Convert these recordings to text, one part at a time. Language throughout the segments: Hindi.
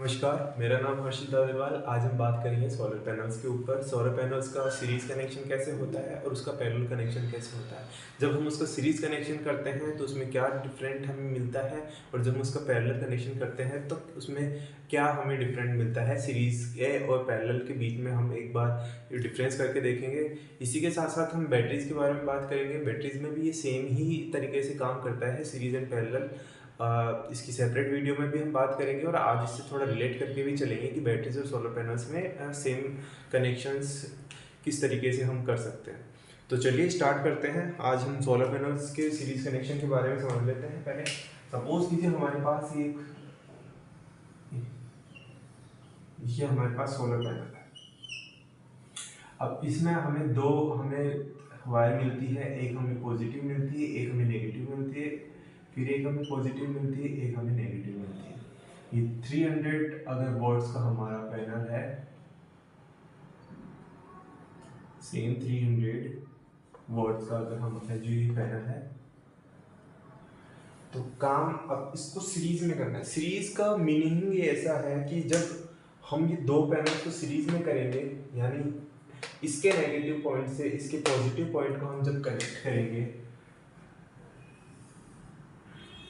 नमस्कार, मेरा नाम हर्षित अग्रवाल। आज हम बात करेंगे सोलर पैनल्स के ऊपर। सोलर पैनल्स का सीरीज़ कनेक्शन कैसे होता है और उसका पैरेलल कनेक्शन कैसे होता है। जब हम उसका सीरीज़ कनेक्शन करते हैं तो उसमें क्या डिफरेंट हमें मिलता है, और जब हम उसका पैरेलल कनेक्शन करते हैं तो उसमें क्या हमें डिफरेंट मिलता है। सीरीज़ के और पैरेलल के बीच में हम एक बार डिफरेंस करके देखेंगे। इसी के साथ साथ हम बैटरीज़ के बारे में बात करेंगे। बैटरीज़ में भी ये सेम ही तरीके से काम करता है, सीरीज़ एंड पैरेलल। इसकी सेपरेट वीडियो में भी हम बात करेंगे और आज इससे थोड़ा रिलेट करके भी चलेंगे कि बैटरीज और सोलर पैनल्स में सेम कनेक्शंस किस तरीके से हम कर सकते हैं। तो चलिए स्टार्ट करते हैं। आज हम सोलर पैनल्स के सीरीज कनेक्शन के बारे में समझ लेते हैं। पहले सपोज कीजिए हमारे पास ये हमारे पास सोलर पैनल है। अब इसमें हमें वायर मिलती है, एक हमें पॉजिटिव मिलती है, एक हमें नेगेटिव मिलती है, फिर एक हमें पॉजिटिव मिलती है, एक हमें नेगेटिव मिलती है। ये 300 अगर वॉट्स का हमारा पैनल है, सेम 300 वॉट्स का अगर हमारा जो ये पैनल है, तो काम अब इसको सीरीज में करना है। सीरीज का मीनिंग ये ऐसा है कि जब हम ये दो पैनल को सीरीज में करेंगे, यानी इसके नेगेटिव पॉइंट से इसके पॉजिटिव पॉइंट को हम जब कनेक्ट करेंगे,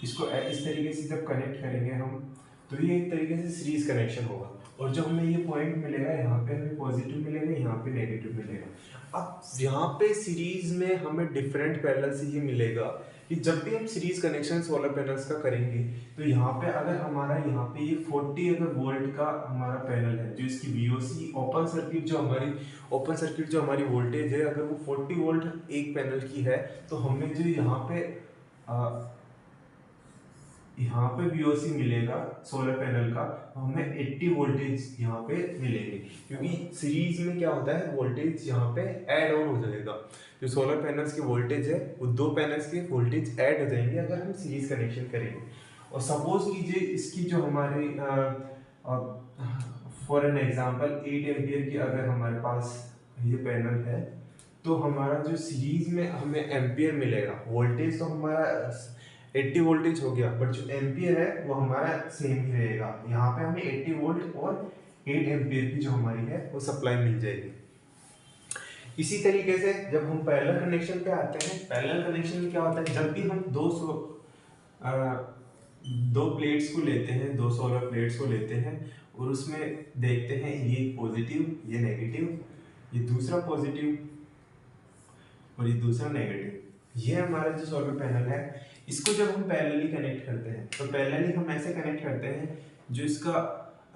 इसको इस तरीके से जब कनेक्ट करेंगे हम, तो ये एक तरीके से सीरीज कनेक्शन होगा। और जो हमें ये पॉइंट मिलेगा, यहाँ पे हमें पॉजिटिव मिलेगा, यहाँ पे नेगेटिव मिलेगा। अब यहाँ पे सीरीज में हमें डिफरेंट पैरेलल से ये मिलेगा कि जब भी हम सीरीज कनेक्शन सोलर पैनल्स का करेंगे, तो यहाँ पे अगर हमारा यहाँ पे ये 40 अगर वोल्ट का हमारा पैनल है, जो इसकी वीओसी ओपन सर्किट जो हमारी वोल्टेज है, अगर वो 40 वोल्ट एक पैनल की है, तो हमें जो यहाँ पे VOC मिलेगा सोलर पैनल का, हमें 80 वोल्टेज यहाँ पे मिलेंगे। क्योंकि सीरीज में क्या होता है, वोल्टेज यहाँ पे ऐड ऑन हो जाएगा। जो सोलर पैनल्स की वोल्टेज है, वो दो पैनल्स के वोल्टेज ऐड हो जाएंगे अगर हम सीरीज कनेक्शन करेंगे। और सपोज कीजिए इसकी जो हमारी फॉर एन एग्जाम्पल 8 एम्पियर की अगर हमारे पास ये पैनल है, तो हमारा जो सीरीज में हमें एम्पियर मिलेगा, वोल्टेज तो हमारा 80 वोल्टेज हो गया, बट जो एम्पियर है वो हमारा सेम ही रहेगा। यहाँ पे हमें 80 वोल्ट और 8 एम्पियर की जो हमारी है वो सप्लाई मिल जाएगी। इसी तरीके से जब हम पैरेलल कनेक्शन पे आते हैं, पैरेलल कनेक्शन में क्या होता है, जब भी हम दो प्लेट्स को लेते हैं, दो सोलर प्लेट्स को लेते हैं और उसमें देखते हैं ये पॉजिटिव, ये नेगेटिव, ये दूसरा पॉजिटिव और ये दूसरा नेगेटिव, ये हमारा जो सोलर पैनल है, इसको जब हम पैरेलली कनेक्ट करते हैं, तो पैरेलली हम ऐसे कनेक्ट करते हैं, जो इसका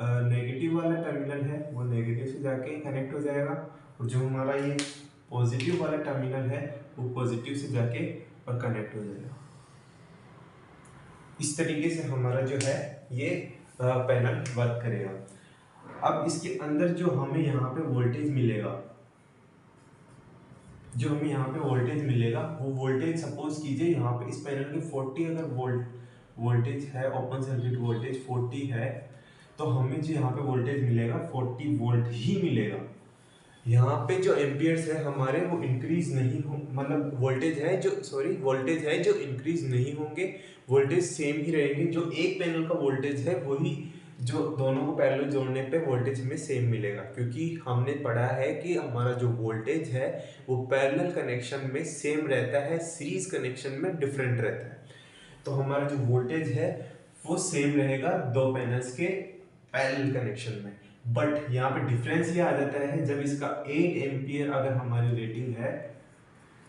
नेगेटिव वाला टर्मिनल है वो नेगेटिव से जाके कनेक्ट हो जाएगा, और जो हमारा ये पॉजिटिव वाला टर्मिनल है वो पॉजिटिव से जाके और कनेक्ट हो जाएगा। इस तरीके से हमारा जो है ये पैनल वर्क करेगा। अब इसके अंदर जो हमें यहाँ पे वोल्टेज मिलेगा, वो वोल्टेज सपोज कीजिए यहाँ पे इस पैनल के 40 अगर वोल्टेज है, ओपन सर्किट वोल्टेज 40 है, तो हमें जो यहाँ पे वोल्टेज मिलेगा 40 वोल्ट ही मिलेगा। यहाँ पे जो एम्पियर्स है हमारे वो इंक्रीज नहीं हो, मतलब वोल्टेज है जो इंक्रीज नहीं होंगे, वोल्टेज सेम ही रहेंगे। जो एक पैनल का वोल्टेज है वही जो दोनों को पैरेलल जोड़ने पे वोल्टेज हमें सेम मिलेगा, क्योंकि हमने पढ़ा है कि हमारा जो वोल्टेज है वो पैरेलल कनेक्शन में सेम रहता है, सीरीज कनेक्शन में डिफरेंट रहता है। तो हमारा जो वोल्टेज है वो सेम रहेगा दो पैनल्स के पैरेलल कनेक्शन में। बट यहाँ पे डिफरेंस ये आ जाता है, जब इसका 8 एम्पियर अगर हमारी रेटिंग है,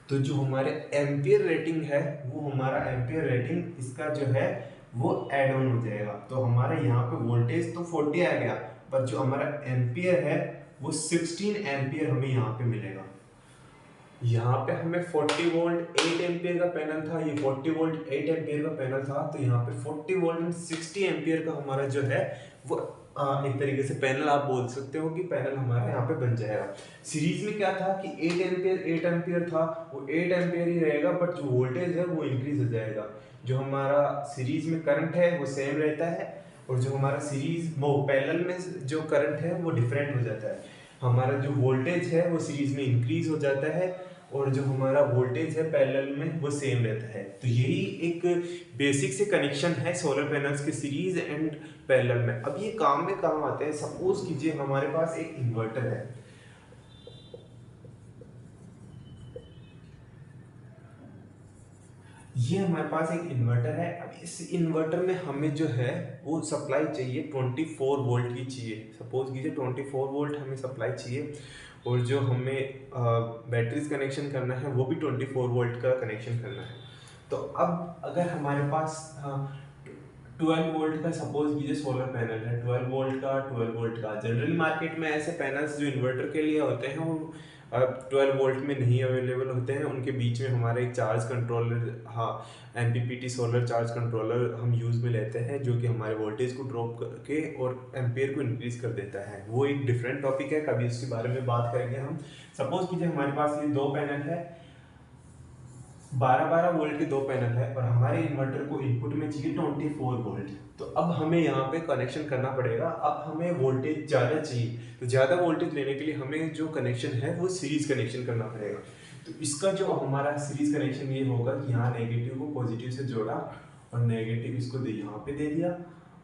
तो जो हमारे एम्पियर रेटिंग है वो हमारा एम्पियर रेटिंग इसका जो है वो ऐड ऑन हो जाएगा। तो हमारा यहाँ पे वोल्टेज तो 40 आ गया, पर जो हमारा एम्पियर है वो 16 एम्पियर हमें यहाँ पे मिलेगा। यहाँ पे हमें 40 वोल्ट 8 एम्पियर का पैनल था, ये 40 वोल्ट 8 एम्पियर का पैनल था, तो यहाँ पे 40 वोल्ट 60 एम्पियर का हमारा जो है वो एक तरीके से पैनल आप बोल सकते हो कि पैनल हमारा यहाँ पे बन जाएगा। सीरीज में क्या था कि 8 एम्पियर था, वो 8 एम्पियर ही रहेगा, बट जो वोल्टेज है वो इंक्रीज हो जाएगा। जो हमारा सीरीज में करंट है वो सेम रहता है, और जो हमारा पैरेलल में जो करंट है वो डिफरेंट हो जाता है। हमारा जो वोल्टेज है वो सीरीज में इंक्रीज हो जाता है, और जो हमारा वोल्टेज है पैरेलल में वो सेम रहता है। तो यही एक बेसिक से कनेक्शन है सोलर पैनल्स के सीरीज एंड पैरेलल में। अब ये काम में काम आते हैं। सपोज कीजिए हमारे पास एक इन्वर्टर है, ये हमारे पास एक इन्वर्टर है। अब इस इन्वर्टर में हमें जो है वो सप्लाई चाहिए 24 वोल्ट की चाहिए। सपोज कीजिए 24 वोल्ट हमें सप्लाई चाहिए, और जो हमें बैटरीज कनेक्शन करना है वो भी 24 वोल्ट का कनेक्शन करना है। तो अब अगर हमारे पास 12 वोल्ट का सपोज कीजिए सोलर पैनल है, 12 वोल्ट का, 12 वोल्ट का। जनरली मार्केट में ऐसे पैनल्स जो इन्वर्टर के लिए होते हैं वो 12 वोल्ट में नहीं अवेलेबल होते हैं। उनके बीच में हमारा एक चार्ज कंट्रोलर, हाँ, MPPT सोलर चार्ज कंट्रोलर हम यूज़ में लेते हैं, जो कि हमारे वोल्टेज को ड्रॉप करके और एम्पियर को इंक्रीज कर देता है। वो एक डिफरेंट टॉपिक है, कभी इसके बारे में बात करेंगे हम। सपोज कीजिए हमारे पास ये दो पैनल है, 12-12 वोल्ट के दो पैनल है, और हमारे इन्वर्टर को इनपुट में चाहिए 24 वोल्ट। तो अब हमें यहाँ पे कनेक्शन करना पड़ेगा। अब हमें वोल्टेज ज़्यादा चाहिए, तो ज़्यादा वोल्टेज लेने के लिए हमें जो कनेक्शन है वो सीरीज कनेक्शन करना पड़ेगा। तो इसका जो हमारा सीरीज कनेक्शन ये होगा कि यहाँ नेगेटिव को पॉजिटिव से जोड़ा, और नेगेटिव इसको दे यहाँ पे दे दिया,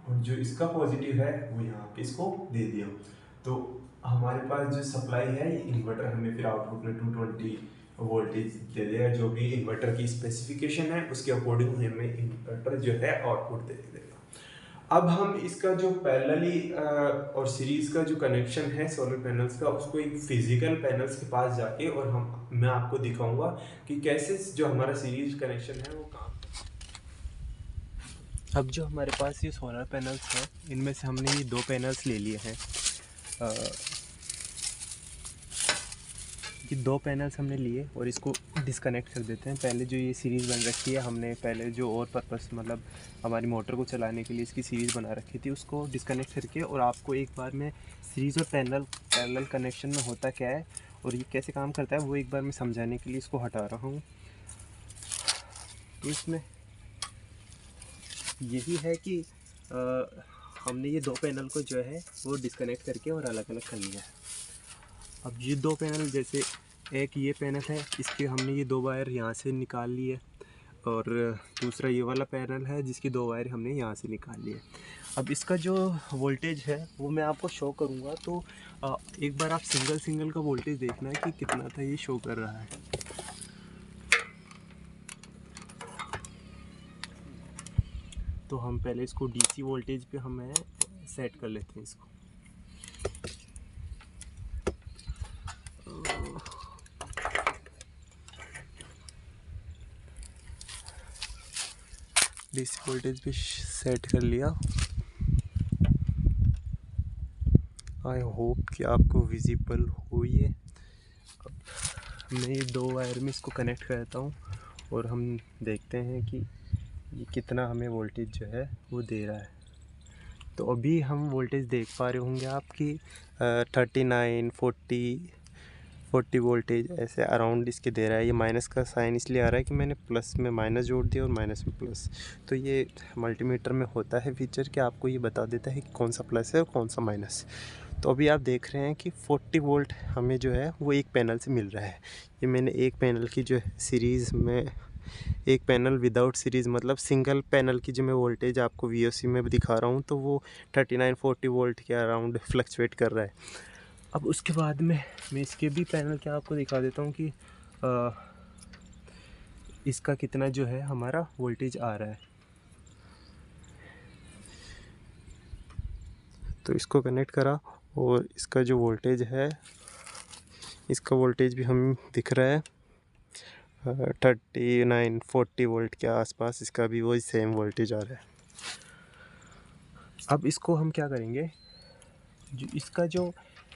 और जो इसका पॉजिटिव है वो यहाँ पे इसको दे दिया। तो हमारे पास जो सप्लाई है, ये इन्वर्टर हमें फिर आउटपुट में 220 वोल्टेज दे देगा। जो भी इन्वर्टर की स्पेसिफिकेशन है उसके अकॉर्डिंग हमें इन्वर्टर जो है आउटपुट दे देगा। अब हम इसका जो पैरेलली और सीरीज का जो कनेक्शन है सोलर पैनल्स का, उसको एक फिजिकल पैनल्स के पास जाके और मैं आपको दिखाऊंगा कि कैसे जो हमारा सीरीज कनेक्शन है वो काम। अब जो हमारे पास ये सोलर पैनल्स हैं, इनमें से हमने ये दो पैनल्स ले लिए हैं। ये दो पैनल्स हमने लिए और इसको डिस्कनेक्ट कर देते हैं। पहले जो ये सीरीज़ बन रखी है, हमने पहले जो और पर्पस मतलब हमारी मोटर को चलाने के लिए इसकी सीरीज़ बना रखी थी, उसको डिस्कनेक्ट करके, और आपको एक बार में सीरीज़ और पैरेलल कनेक्शन में होता क्या है और ये कैसे काम करता है वो एक बार मैं समझाने के लिए इसको हटा रहा हूँ। तो इसमें यही है कि हमने ये दो पैनल को जो है वो डिस्कनेक्ट करके और अलग अलग कर लिया है। अब ये दो पैनल, जैसे एक ये पैनल है, इसके हमने ये दो वायर यहाँ से निकाल लिए, और दूसरा ये वाला पैनल है जिसकी दो वायर हमने यहाँ से निकाल लिए। अब इसका जो वोल्टेज है वो मैं आपको शो करूँगा, तो एक बार आप सिंगल का वोल्टेज देखना है कि कितना था ये शो कर रहा है। तो हम पहले इसको DC वोल्टेज पे हमें सेट कर लेते हैं इसको। DC वोल्टेज भी सेट कर लिया। आई होप कि आपको विजिबल हो ये। अब मैं ये दो वायर में इसको कनेक्ट करता हूँ और हम देखते हैं कि ये कितना हमें वोल्टेज जो है वो दे रहा है। तो अभी हम वोल्टेज देख पा रहे होंगे आपकी 39, 40 वोल्टेज ऐसे अराउंड इसके दे रहा है। ये माइनस का साइन इसलिए आ रहा है कि मैंने प्लस में माइनस जोड़ दिया और माइनस में प्लस। तो ये मल्टीमीटर में होता है फीचर कि आपको ये बता देता है कि कौन सा प्लस है और कौन सा माइनस। तो अभी आप देख रहे हैं कि 40 वोल्ट हमें जो है वो एक पैनल से मिल रहा है। ये मैंने एक पैनल की जो है सीरीज़ में, एक पैनल विदाउट सीरीज़ मतलब सिंगल पैनल की जो मैं वोल्टेज आपको VOC में दिखा रहा हूँ, तो वो 39-40 वोल्ट के अराउंड फ्लक्चुएट कर रहा है। अब उसके बाद में मैं इसके भी पैनल क्या आपको दिखा देता हूँ कि इसका कितना जो है हमारा वोल्टेज आ रहा है। तो इसको कनेक्ट करा और इसका जो वोल्टेज है, इसका वोल्टेज भी हम दिख रहा है 39-40 वोल्ट के आसपास, इसका भी वही सेम वोल्टेज आ रहा है। अब इसको हम क्या करेंगे, जो इसका जो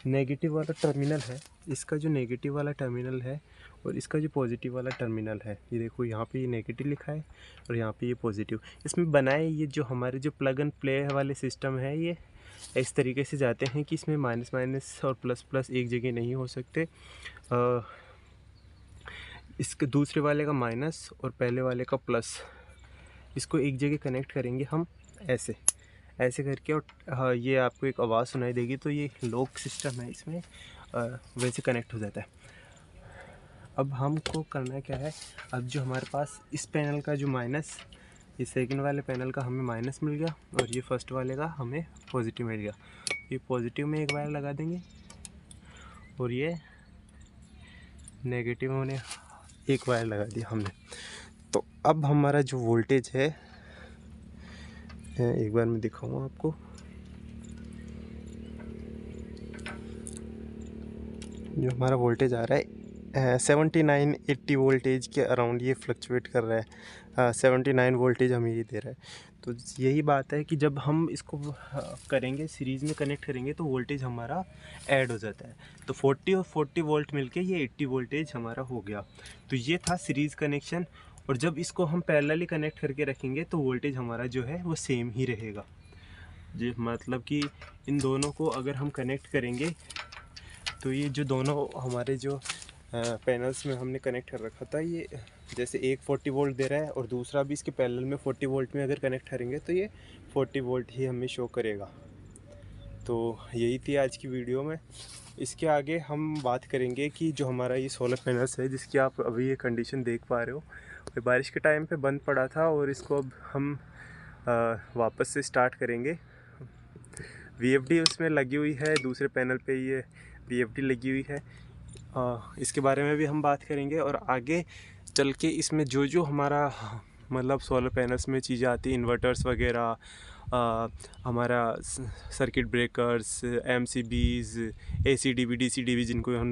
नेगेटिव वाला टर्मिनल है, इसका जो नेगेटिव वाला टर्मिनल है और इसका जो पॉजिटिव वाला टर्मिनल है, ये देखो यहाँ पे ये नेगेटिव लिखा है और यहाँ पे ये पॉजिटिव। इसमें बनाए ये जो हमारे जो प्लग एंड प्ले वाले सिस्टम है, ये इस तरीके से जाते हैं कि इसमें माइनस माइनस और प्लस प्लस एक जगह नहीं हो सकते। इसके दूसरे वाले का माइनस और पहले वाले का प्लस, इसको एक जगह कनेक्ट करेंगे हम ऐसे ऐसे करके, और हाँ, ये आपको एक आवाज़ सुनाई देगी। तो ये लॉक सिस्टम है, इसमें वैसे कनेक्ट हो जाता है। अब हमको करना क्या है, अब जो हमारे पास इस पैनल का जो माइनस, ये सेकंड वाले पैनल का हमें माइनस मिल गया और ये फर्स्ट वाले का हमें पॉजिटिव मिल गया। ये पॉजिटिव में एक वायर लगा देंगे और ये नेगेटिव में एक वायर लगा दिया हमने। तो अब हमारा जो वोल्टेज है, एक बार मैं दिखाऊंगा आपको। जो हमारा वोल्टेज आ रहा है 79-80 वोल्टेज के अराउंड ये फ्लक्चुएट कर रहा है। 79 वोल्टेज हमें ये दे रहा है। तो यही बात है कि जब हम इसको करेंगे, सीरीज़ में कनेक्ट करेंगे, तो वोल्टेज हमारा ऐड हो जाता है। तो 40 और 40 वोल्ट मिलके ये 80 वोल्टेज हमारा हो गया। तो ये था सीरीज़ कनेक्शन। और जब इसको हम पैरेलली कनेक्ट करके रखेंगे तो वोल्टेज हमारा जो है वो सेम ही रहेगा। जी, मतलब कि इन दोनों को अगर हम कनेक्ट करेंगे तो ये जो दोनों हमारे जो पैनल्स में हमने कनेक्ट कर रखा था, ये जैसे एक 40 वोल्ट दे रहा है और दूसरा भी इसके पैरेलल में 40 वोल्ट में अगर कनेक्ट करेंगे तो ये 40 वोल्ट ही हमें शो करेगा। तो यही थी आज की वीडियो में। इसके आगे हम बात करेंगे कि जो हमारा ये सोलर पैनल्स है, जिसकी आप अभी ये कंडीशन देख पा रहे हो, ये बारिश के टाइम पे बंद पड़ा था और इसको अब हम वापस से स्टार्ट करेंगे। VFD उसमें लगी हुई है, दूसरे पैनल पे ये VFD लगी हुई है। इसके बारे में भी हम बात करेंगे और आगे चल के इसमें जो जो हमारा मतलब सोलर पैनल्स में चीज़ें आती हैं, इन्वर्टर्स वगैरह, हमारा circuit breakers, MCBs, ACDB, DCDB जिनको हम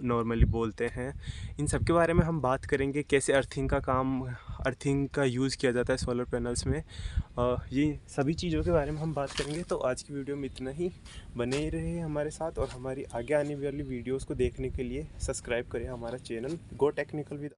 नॉर्मली बोलते हैं, इन सब के बारे में हम बात करेंगे। कैसे अर्थिंग का यूज़ किया जाता है सोलर पैनल्स में, ये सभी चीज़ों के बारे में हम बात करेंगे। तो आज की वीडियो में इतना ही। बने ही रहे हमारे साथ और हमारी आगे आने वाली वीडियोज़ को देखने के लिए सब्सक्राइब करें हमारा चैनल गो टेक्निकल विद।